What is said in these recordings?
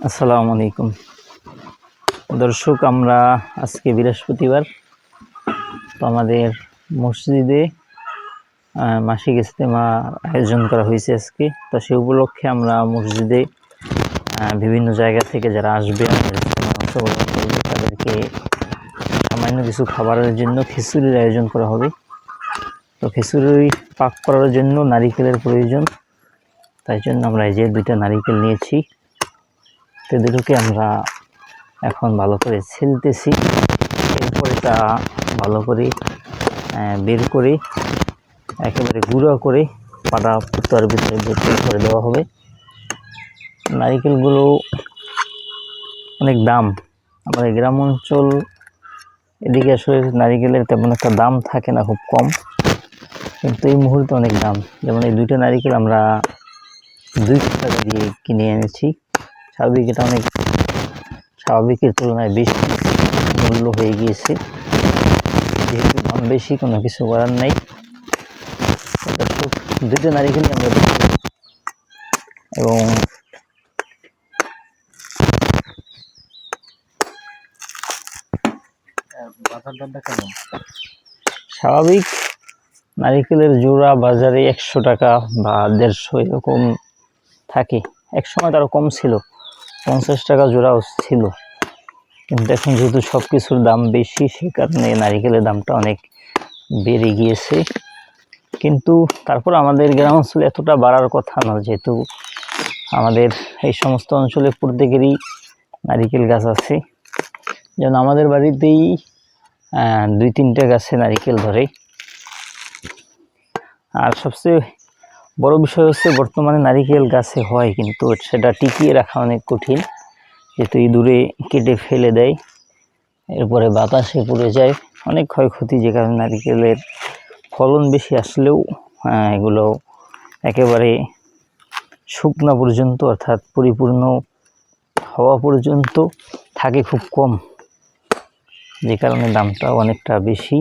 আসসালামু আলাইকুম দর্শক, আমরা আজকে বৃহস্পতিবার, তো আমাদের মসজিদে মাসিক ইজতেমা আয়োজন করা হয়েছে আজকে। তো সেই উপলক্ষে আমরা মসজিদে বিভিন্ন জায়গা থেকে যারা আসবে আমাদের ইজতেমা অংশগ্রহণ করবে তাদেরকে সামান্য কিছু খাবারের জন্য খিচুড়ির আয়োজন করা হবে। তো খিচুড়ি পাক করার জন্য নারিকেলের প্রয়োজন, তাই জন্য আমরা এই যে 2টা নারিকেল নিয়েছি। তো দুটোকে আমরা এখন ভালো করে ছেলতেছি, এরপর এটা ভালো করে বের করে একেবারে গুঁড়ো করে পাটা পুতার ভিতরে ভর্তি করে দেওয়া হবে। নারিকেলগুলো অনেক দাম, আমাদের গ্রাম অঞ্চল এদিকে আসলে নারিকেলের তেমন একটা দাম থাকে না, খুব কম, কিন্তু এই মুহূর্তে অনেক দাম। যেমন এই 2টা নারিকেল আমরা 200 টাকা দিয়ে কিনে এনেছি। স্বাভাবিক এটা অনেক স্বাভাবিকের তুলনায় বেশি মূল্য হয়ে গিয়েছে, যেহেতু দাম বেশি, কোনো কিছু করার নাই। 2টা নারিকেলই আমরা দেখি এবং বাজার দরটা কেমন? স্বাভাবিক নারিকেলের জোড়া বাজারে 100 টাকা বা 150 এরকম থাকে। এক সময় তারও কম ছিল, 50 টাকা জোড়াও ছিল, কিন্তু এখন যেহেতু সব কিছুর দাম বেশি, সেই কারণে নারিকেলের দামটা অনেক বেড়ে গিয়েছে। কিন্তু তারপর আমাদের গ্রাম অঞ্চলে এতটা বাড়ার কথা না, যেহেতু আমাদের এই সমস্ত অঞ্চলে প্রত্যেকেরই নারিকেল গাছ আছে। যেমন আমাদের বাড়িতেই 2-3টা গাছে নারিকেল ধরে। আর সবচেয়ে বড় বিষয় হচ্ছে বর্তমানে নারিকেল গাছে হয়, কিন্তু সেটা টিকিয়ে রাখা অনেক কঠিন, যেহেতু ইঁদুরে কেটে ফেলে দেয়, এরপরে বাতাসে পড়ে যায়, অনেক ক্ষয়ক্ষতি, যে কারণে নারিকেলের ফলন বেশি আসলেও এগুলো একেবারে শুকনা পর্যন্ত, অর্থাৎ পরিপূর্ণ হওয়া পর্যন্ত থাকে খুব কম, যে কারণে দামটাও অনেকটা বেশি।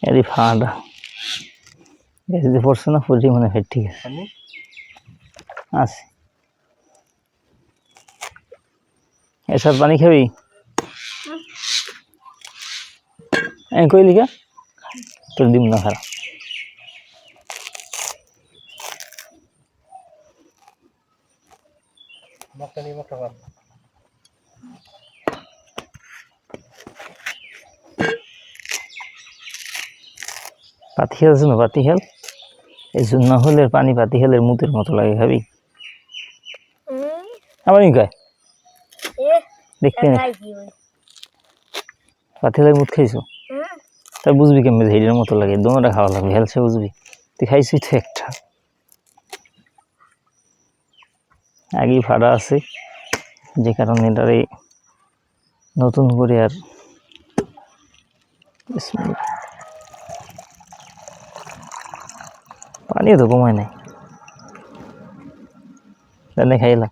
এরই ফাঁড়া যদি পড়ছে না, ফুটি মনে হয় ঠিক আছে। এসব পানি খাবি? কই লিখা তোর ডিম না খারাপ। পাতিহাল আছে না, পাতিহাল, এই জন্য হলে পানি পাতিহালের মুতের মতো লাগে, খাবি? আমার কয় দেখতে পাতিহালের মুত খাইছো, তা বুঝবি কেমন হেডের মতো লাগে, দোনোটা খাওয়া লাগবে, হেলসে বুঝবি। তুই খাইছিস তো একটা, আগেই ফাড়া আছে, যে কারণে এটারে নতুন করে আর পানিও তো কমায় নাই। জানে খাইলা,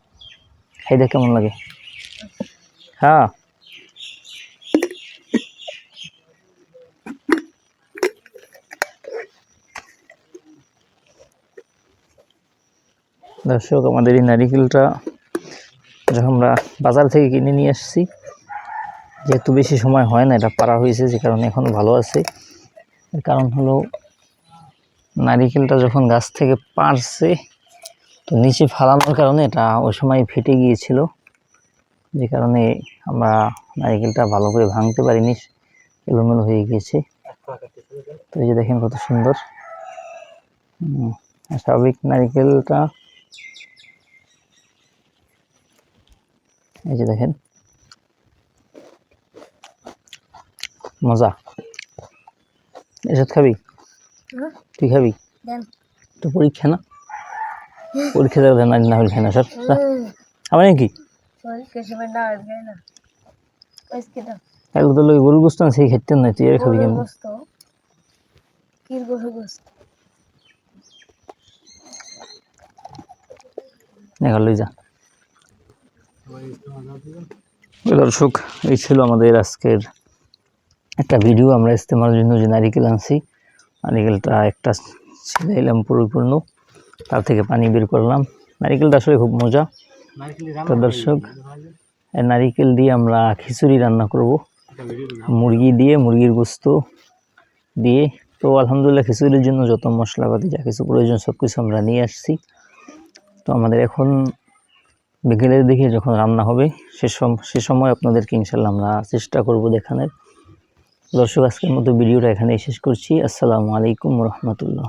খাই দেখ কেমন লাগে। হ্যাঁ, দর্শক, আমাদের এই নারিকেলটা আমরা বাজার থেকে কিনে নিয়ে আসছি, যেহেতু বেশি সময় হয় না, এটা পাড়া হয়েছে, যে কারণে এখন ভালো আছে। এর কারণ হলো নারিকেলটা যখন গাছ থেকে পাড়ছে, তো নিচে ফালানোর কারণে এটা ওই সময় ফেটে গিয়েছিল, যে কারণে আমরা নারিকেলটা ভালো করে ভাঙতে পারিনি, এলোমেলো হয়ে গিয়েছে। তো এই যে দেখেন কত সুন্দর। স্বাভাবিক নারিকেলটা এই যে দেখেন, মজা। এসব খাবি? তুই খাবি তো? পরীক্ষা না, পরীক্ষা দেওয়া না হলে খাই না স্যার। আমার কি এগুলো তো গরুর গোস্ত সেই খেতে নাই, তুই এর খাবি কেমন? মুরগির গরু গোস্ত। লই যা। দর্শক, এই ছিল আমাদের আজকের একটা ভিডিও। আমরা ইস্তেমার জন্য যে নারিকেল আনছি, নারিকেলটা একটা ছিলাইলাম পরিপূর্ণ, তার থেকে পানি বের করলাম। নারিকেলটা আসলে খুব মজা। তো দর্শক, নারিকেল দিয়ে আমরা খিচুড়ি রান্না করব, মুরগি দিয়ে, মুরগির গোস্ত দিয়ে। তো আলহামদুলিল্লাহ খিচুড়ির জন্য যত মশলাপাতি যা কিছু প্রয়োজন সব কিছু আমরা নিয়ে আসছি। তো আমাদের এখন বিকেলের দিকে যখন রান্না হবে সে সময় আপনাদেরকে ইনশাল্লাহ আমরা চেষ্টা করব দেখানোর। দর্শক, আজকের মতো ভিডিওটা এখানেই শেষ করছি। আসসালামু আলাইকুম রহমতুল্লাহ।